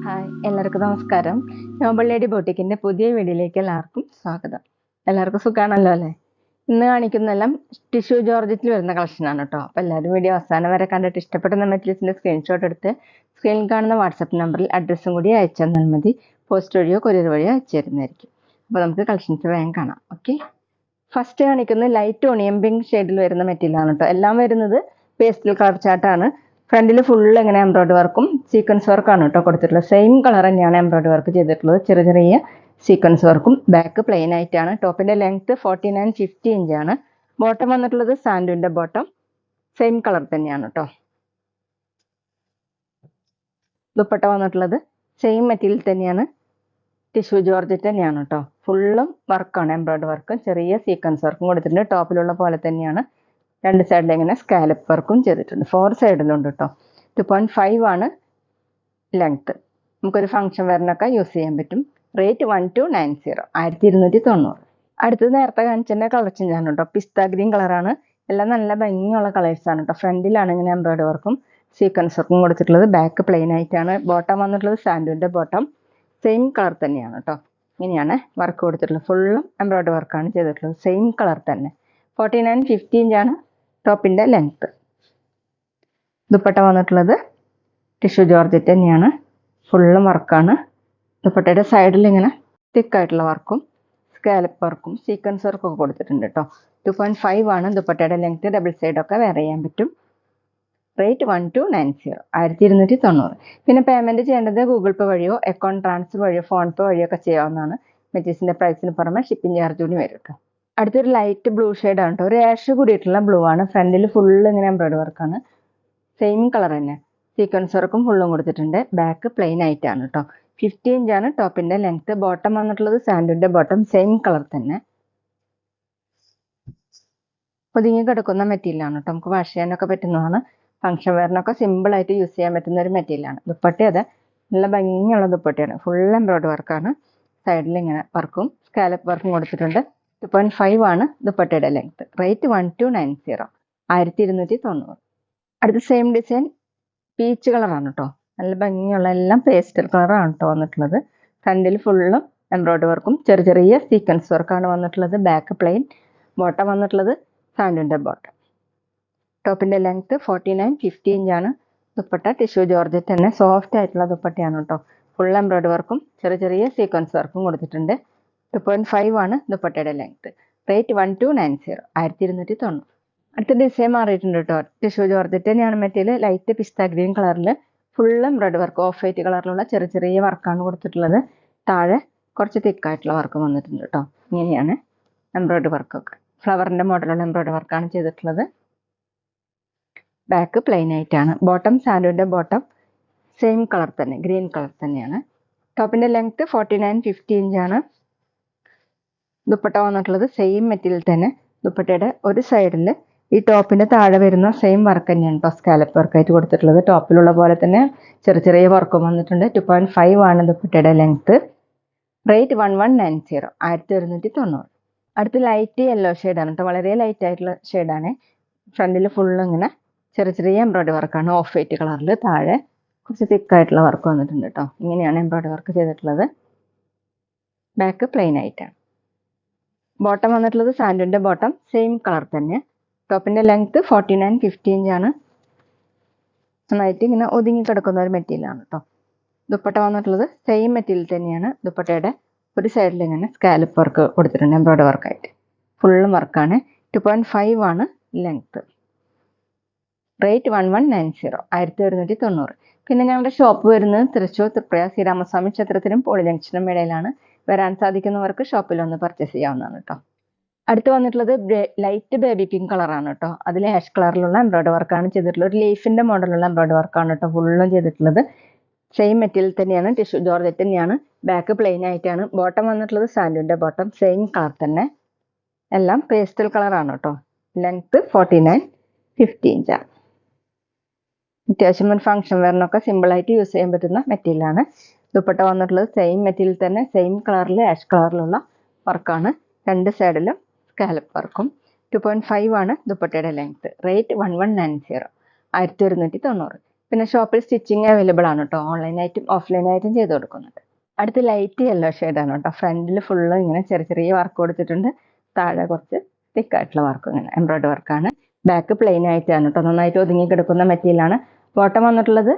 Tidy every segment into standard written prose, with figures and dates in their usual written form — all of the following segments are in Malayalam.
ഹായ്, എല്ലാവർക്കും നമസ്കാരം. നോബൽ ലേഡി ബോട്ടിക്കിന്റെ പുതിയ വീഡിയോയിലേക്ക് എല്ലാവർക്കും സ്വാഗതം. എല്ലാവർക്കും സുഖമാണല്ലോ അല്ലേ? ഇന്ന് കാണിക്കുന്നതെല്ലാം ടിഷ്യൂ ജോർജറ്റിൽ വരുന്ന കളക്ഷനാണ് കേട്ടോ. അപ്പോൾ എല്ലാവരും വീഡിയോ അവസാനം വരെ കണ്ടിട്ട് ഇഷ്ടപ്പെടുന്ന മെറ്റീരിയൽസിന്റെ സ്ക്രീൻഷോട്ട് എടുത്ത് സ്ക്രീനിൽ കാണുന്ന വാട്സപ്പ് നമ്പറിൽ അഡ്രസ്സും കൂടി അയച്ചു തന്നാൽ മതി. പോസ്റ്റ് വഴിയോ കൊറിയർ വഴിയോ അയച്ചു തരുന്നതായിരിക്കും. അപ്പോൾ നമുക്ക് കളക്ഷൻസ് വേഗം കാണാം. ഓക്കെ, ഫസ്റ്റ് കാണിക്കുന്നത് ലൈറ്റ് ഓണിയൻ പിങ്ക് ഷെയ്ഡിൽ വരുന്ന മെറ്റീരിയലാണ് കേട്ടോ. എല്ലാം വരുന്നത് പേസ്റ്റൽ കളർ ചാർട്ടാണ്. ഫ്രണ്ടിൽ ഫുള്ള് ഇങ്ങനെ എംബ്രോയിഡറി വർക്കും സീക്വൻസ് വർക്കാണ് കേട്ടോ കൊടുത്തിട്ടുള്ളത്. സെയിം കളർ തന്നെയാണ് എംബ്രോയിഡറി വർക്ക് ചെയ്തിട്ടുള്ളത്. ചെറിയ ചെറിയ സീക്വൻസ് വർക്കും. ബാക്ക് പ്ലെയിൻ ആയിട്ടാണ്. ടോപ്പിന്റെ ലെങ്ത് 49-50 ഇഞ്ചാണ്. ബോട്ടം വന്നിട്ടുള്ളത് സാൻഡുവിന്റെ ബോട്ടം. സെയിം കളർ തന്നെയാണ് കേട്ടോ. ദുപ്പട്ട വന്നിട്ടുള്ളത് സെയിം മെറ്റീരിയൽ തന്നെയാണ്. ടിഷ്യൂ ജോർജറ്റ് തന്നെയാണ് കേട്ടോ. ഫുള്ളും വർക്കാണ്, എംബ്രോയിഡറി വർക്കും ചെറിയ സീക്വൻസ് വർക്കും കൊടുത്തിട്ടുണ്ട്. ടോപ്പിലുള്ള പോലെ തന്നെയാണ്. രണ്ട് സൈഡിൽ ഇങ്ങനെ സ്കാലപ്പ് വർക്കും ചെയ്തിട്ടുണ്ട്. 4 സൈഡിലുണ്ട് കേട്ടോ. 2.5 ആണ് ലെങ്ത്. നമുക്കൊരു ഫംഗ്ഷൻ വെയറിനൊക്കെ യൂസ് ചെയ്യാൻ പറ്റും. റേറ്റ് 1290, 1290. അടുത്തത് നേരത്തെ കാണിച്ചതിൻ്റെ കളർ ചേഞ്ച് ആണ് കേട്ടോ. പിസ്ത ഗ്രീൻ കളറാണ്. എല്ലാം നല്ല ഭംഗിയുള്ള കളേഴ്സാണ് കേട്ടോ. ഫ്രണ്ടിലാണ് ഇങ്ങനെ എംബ്രോയിഡറി വർക്കും സീക്വൻസ് വർക്കും കൊടുത്തിട്ടുള്ളത്. ബാക്ക് പ്ലെയിൻ ആയിട്ടാണ്. ബോട്ടം വന്നിട്ടുള്ളത് സാൻഡുവിൻ്റെ ബോട്ടം. സെയിം കളർ തന്നെയാണ് കേട്ടോ. ഇങ്ങനെയാണ് വർക്ക് കൊടുത്തിട്ടുള്ളത്. ഫുള്ളും എംബ്രോയിഡറി വർക്കാണ് ചെയ്തിട്ടുള്ളത്. സെയിം കളർ തന്നെ. 49-50 ഇഞ്ചാണ് ടോപ്പിൻ്റെ ലെങ്ത്. ദുപ്പട്ട വന്നിട്ടുള്ളത് ടിഷ്യൂ ജോർജറ്റ് തന്നെയാണ്. ഫുള്ളും വർക്കാണ്. ദുപ്പട്ടയുടെ സൈഡിൽ ഇങ്ങനെ തിക്കായിട്ടുള്ള വർക്കും സ്കാലപ്പ് വർക്കും സീക്വൻസ് വർക്കും ഒക്കെ കൊടുത്തിട്ടുണ്ട് കേട്ടോ. 2.5 ആണ് ദുപ്പട്ടയുടെ ലെങ്ത്. ഡബിൾ സൈഡൊക്കെ വെയർ ചെയ്യാൻ പറ്റും. റേറ്റ് 1290, 1290. പിന്നെ പേയ്മെൻറ്റ് ചെയ്യേണ്ടത് ഗൂഗിൾ പേ വഴിയോ അക്കൗണ്ട് ട്രാൻസ്ഫർ വഴിയോ ഫോൺ പേ വഴിയോ ഒക്കെ ചെയ്യാവുന്നതാണ്. മെറ്റീരിയൽസിൻ്റെ പ്രൈസിന് പുറമെ ഷിപ്പിംഗ് ചാർജ് കൂടി വരും കേട്ടോ. അടുത്തൊരു ലൈറ്റ് ബ്ലൂ ഷെയ്ഡാണ് കേട്ടോ. ഒരു ആഷ് കൂടിയിട്ടുള്ള ബ്ലൂ ആണ്. ഫ്രണ്ടിൽ ഫുള്ള് ഇങ്ങനെ എംബ്രോയിഡറി വർക്കാണ്. സെയിം കളർ തന്നെ. സീക്വൻസ് വർക്കും ഫുള്ളും കൊടുത്തിട്ടുണ്ട്. ബാക്ക് പ്ലെയിൻ ആയിട്ടാണ് കേട്ടോ. 50 ഇഞ്ചാണ് ടോപ്പിൻ്റെ ലെങ്ത്. ബോട്ടം വന്നിട്ടുള്ളത് സാൻഡുവിൻ്റെ ബോട്ടം. സെയിം കളർ തന്നെ. ഒതുങ്ങി കിടക്കുന്ന മെറ്റീരിയലാണ് കേട്ടോ. നമുക്ക് വാഷ് ചെയ്യാനൊക്കെ പറ്റുന്നതാണ്. ഫംഗ്ഷൻ വെയറിനൊക്കെ സിമ്പിളായിട്ട് യൂസ് ചെയ്യാൻ പറ്റുന്ന ഒരു മെറ്റീരിയലാണ്. ദുപ്പട്ട അത് നല്ല ഭംഗിയുള്ള ദുപ്പട്ടയാണ്. ഫുൾ എംബ്രോയിഡറി വർക്കാണ്. സൈഡിൽ ഇങ്ങനെ വർക്കും സ്കാലപ്പ് വർക്കും കൊടുത്തിട്ടുണ്ട്. 2.5 ആണ് ദുപ്പട്ടയുടെ ലെങ്ത്. റേറ്റ് 1290, 1290. അടുത്ത സെയിം ഡിസൈൻ പീച്ച് കളറാണ് കേട്ടോ. നല്ല ഭംഗിയുള്ള എല്ലാം പേസ്റ്റൽ കളറാണ് കേട്ടോ വന്നിട്ടുള്ളത്. ഫ്രണ്ടിൽ ഫുള്ളും എംബ്രോയിഡറി വർക്കും ചെറിയ ചെറിയ സീക്വൻസ് വർക്കാണ് വന്നിട്ടുള്ളത്. Back plain. ബോട്ടം വന്നിട്ടുള്ളത് സാൻഡുവിൻ്റെ ബോട്ടം. ടോപ്പിൻ്റെ ലെങ്ത് 49-50 ഇഞ്ചാണ്. ദുപ്പട്ട ടിഷ്യൂ ജോർജറ്റ് തന്നെ. സോഫ്റ്റ് ആയിട്ടുള്ള ദുപ്പട്ടയാണ് കേട്ടോ. ഫുൾ എംബ്രോയിഡറി വർക്കും ചെറിയ ചെറിയ സീക്വൻസ് വർക്കും കൊടുത്തിട്ടുണ്ട്. 2.5 ആണ് ദുപ്പട്ടയുടെ ലെങ്ത്. റേറ്റ് 1290, 1290. അടുത്ത ഡിസൈൻ മാറിയിട്ടുണ്ട് കേട്ടോ. ടിഷ്യൂ ജോർജറ്റ് തന്നെയാണ് മെറ്റീരിയൽ. ലൈറ്റ് പിസ്ത ഗ്രീൻ കളറിൽ full embroidery work of white കളറിലുള്ള ചെറിയ ചെറിയ വർക്കാണ് കൊടുത്തിട്ടുള്ളത്. താഴെ കുറച്ച് തിക്കായിട്ടുള്ള വർക്ക് വന്നിട്ടുണ്ട് കേട്ടോ. ഇങ്ങനെയാണ് എംബ്രോയിഡറി വർക്കൊക്കെ. ഫ്ലവറിൻ്റെ മോഡലുള്ള എംബ്രോയിഡറി വർക്കാണ് ചെയ്തിട്ടുള്ളത്. ബാക്ക് പ്ലെയിൻ ആയിട്ടാണ്. ബോട്ടം സാൻഡുവിൻ്റെ ബോട്ടം. സെയിം കളർ തന്നെ, ഗ്രീൻ കളർ തന്നെയാണ്. ടോപ്പിൻ്റെ ലെങ്ത് 49-50 ഇഞ്ചാണ്. ദുപ്പട്ട വന്നിട്ടുള്ളത് സെയിം മെറ്റീരിയൽ തന്നെ. ദുപ്പട്ടയുടെ ഒരു സൈഡിൽ ഈ ടോപ്പിൻ്റെ താഴെ വരുന്ന സെയിം വർക്ക് തന്നെയാണ് കേട്ടോ. സ്കാലപ്പ് വർക്കായിട്ട് കൊടുത്തിട്ടുള്ളത്. ടോപ്പിലുള്ള പോലെ തന്നെ ചെറിയ ചെറിയ വർക്കും വന്നിട്ടുണ്ട്. 2.5 ആണ് ദുപ്പട്ടയുടെ ലെങ്ത്. റേറ്റ് 1190, 1190. അടുത്ത് ലൈറ്റ് യെല്ലോ ഷെയ്ഡാണ് കേട്ടോ. വളരെ ലൈറ്റ് ആയിട്ടുള്ള ഷെയ്ഡാണ്. ഫ്രണ്ടിൽ ഫുള്ള് ഇങ്ങനെ ചെറിയ ചെറിയ എംബ്രോയിഡറി വർക്കാണ് ഓഫ് വൈറ്റ് കളറിൽ. താഴെ കുറച്ച് തിക്കായിട്ടുള്ള വർക്ക് വന്നിട്ടുണ്ട് കേട്ടോ. ഇങ്ങനെയാണ് എംബ്രോയിഡറി വർക്ക് ചെയ്തിട്ടുള്ളത്. ബാക്ക് പ്ലെയിൻ ആയിട്ടാണ്. ബോട്ടം വന്നിട്ടുള്ളത് സാൻഡുവിൻ്റെ ബോട്ടം. സെയിം കളർ തന്നെ. ടോപ്പിൻ്റെ ലെങ്ത് 49-50 ഇഞ്ചാണ്. നന്നായിട്ട് ഇങ്ങനെ ഒതുങ്ങി കിടക്കുന്ന ഒരു മെറ്റീരിയലാണ് കേട്ടോ. ദുപ്പട്ട വന്നിട്ടുള്ളത് സെയിം മെറ്റീരിയൽ തന്നെയാണ്. ദുപ്പട്ടയുടെ ഒരു സൈഡിൽ ഇങ്ങനെ സ്കാലപ്പ് വർക്ക് കൊടുത്തിട്ടുണ്ട് എംബ്രോയിഡറി വർക്കായിട്ട്. ഫുള്ളും വർക്കാണ്. 2.5 ആണ് ലെങ്ത്. റേറ്റ് 1190, 1190. പിന്നെ ഞങ്ങളുടെ ഷോപ്പ് വരുന്നത് തൃശ്ശൂർ തൃപ്രയാർ ശ്രീരാമസ്വാമി ക്ഷേത്രത്തിനും പോളി ജംഗ്ഷനും ഇടയിലാണ്. വരാൻ സാധിക്കുന്നവർക്ക് ഷോപ്പിൽ ഒന്ന് പർച്ചേസ് ചെയ്യാവുന്നതാണ് കേട്ടോ. അടുത്ത് വന്നിട്ടുള്ളത് ലൈറ്റ് ബേബി പിങ്ക് കളറാണ് കേട്ടോ. അതിൽ ആഷ് കളറിലുള്ള എംബ്രോയിഡറി വർക്കാണ് ചെയ്തിട്ടുള്ളത്. ഒരു ലീഫിൻ്റെ മോഡലുള്ള എംബ്രോയിഡറി വർക്കാണ് കേട്ടോ ഫുള്ളും ചെയ്തിട്ടുള്ളത്. സെയിം മെറ്റീരിയൽ തന്നെയാണ്. ടിഷ്യൂ ജോർജറ്റ് തന്നെയാണ്. ബാക്ക് പ്ലെയിൻ ആയിട്ടാണ്. ബോട്ടം വന്നിട്ടുള്ളത് സാൻഡുവിൻ്റെ ബോട്ടം. സെയിം കളർ തന്നെ. എല്ലാം പേസ്റ്റൽ കളറാണ് കേട്ടോ. ലെങ്ത് 49-50 ഇഞ്ചാണ്. അത്യാവശ്യം ഒരു ഫംഗ്ഷൻ വെയറിനൊക്കെ സിമ്പിളായിട്ട് യൂസ് ചെയ്യാൻ പറ്റുന്ന മെറ്റീരിയലാണ്. ദുപ്പട്ട വന്നിട്ടുള്ളത് സെയിം മെറ്റീരിയൽ തന്നെ. സെയിം കളറിൽ ആഷ് കളറിലുള്ള വർക്കാണ്. രണ്ട് സൈഡിലും സ്കാലപ്പ് വർക്കും. 2.5 ആണ് ദുപ്പട്ടയുടെ ലെങ്ത്. റേറ്റ് 1190, 1190. പിന്നെ ഷോപ്പിൽ സ്റ്റിച്ചിങ് അവൈലബിൾ ആണ് കേട്ടോ. ഓൺലൈനായിട്ടും ഓഫ്ലൈനായിട്ടും ചെയ്ത് കൊടുക്കുന്നുണ്ട്. അടുത്ത് ലൈറ്റ് യെല്ലോ ഷെയ്ഡാണ് കേട്ടോ. ഫ്രണ്ടിൽ ഫുള്ള് ഇങ്ങനെ ചെറിയ ചെറിയ വർക്ക് കൊടുത്തിട്ടുണ്ട്. താഴെ കുറച്ച് തിക്കായിട്ടുള്ള വർക്ക്, ഇങ്ങനെ എംബ്രോയ്ഡറി വർക്കാണ്. ബാക്ക് പ്ലെയിൻ ആയിട്ടാണ് കേട്ടോ. നന്നായിട്ട് ഒതുങ്ങി കിടക്കുന്ന മെറ്റീരിയലാണ്. ബോട്ടം വന്നിട്ടുള്ളത്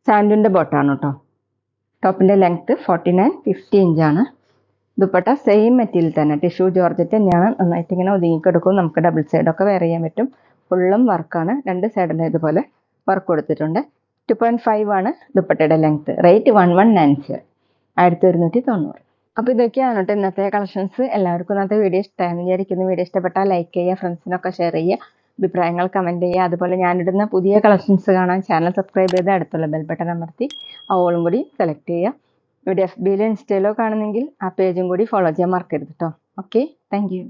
സാൻഡൂൻ്റെ ബോട്ടമാണ് കേട്ടോ. ടോപ്പിൻ്റെ ലെങ്ത്ത് 49-50 ഇഞ്ചാണ്. ദുപ്പട്ട സെയിം മെറ്റീരിയൽ തന്നെ, ടിഷ്യൂ ജോർജറ്റ് തന്നെയാണ്. നന്നായിട്ട് ഇങ്ങനെ ഒതുങ്ങിക്കെടുക്കും. നമുക്ക് ഡബിൾ സൈഡൊക്കെ വെയർ ചെയ്യാൻ പറ്റും. ഫുള്ളും വർക്കാണ്. രണ്ട് സൈഡിലും ഇതുപോലെ വർക്ക് കൊടുത്തിട്ടുണ്ട്. 2.5 ആണ് ദുപ്പട്ടയുടെ ലെങ്ത്ത്. റേറ്റ് 1190, 1190. അപ്പോൾ ഇതൊക്കെയാണ് കേട്ടോ ഇന്നത്തെ കളക്ഷൻസ്. എല്ലാവർക്കും ഇന്നത്തെ വീഡിയോ ഇഷ്ടമായെന്ന് വിചാരിക്കുന്നു. വീഡിയോ ഇഷ്ടപ്പെട്ടാൽ ലൈക്ക് ചെയ്യുക, ഫ്രണ്ട്സിനൊക്കെ ഷെയർ ചെയ്യുക, അഭിപ്രായങ്ങൾ കമൻറ്റ് ചെയ്യുക. അതുപോലെ ഞാനിടുന്ന പുതിയ കളക്ഷൻസ് കാണാൻ ചാനൽ സബ്സ്ക്രൈബ് ചെയ്ത് അടുത്തുള്ള ബെൽ ബട്ടൺ അമർത്തി ഓളും കൂടി സെലക്ട് ചെയ്യുക. ഇവിടെ FBയിലോ ഇൻസ്റ്റയിലോ കാണുന്നെങ്കിൽ ആ പേജും കൂടി ഫോളോ ചെയ്യാൻ മറക്കരുത് കേട്ടോ. Okay, thank you.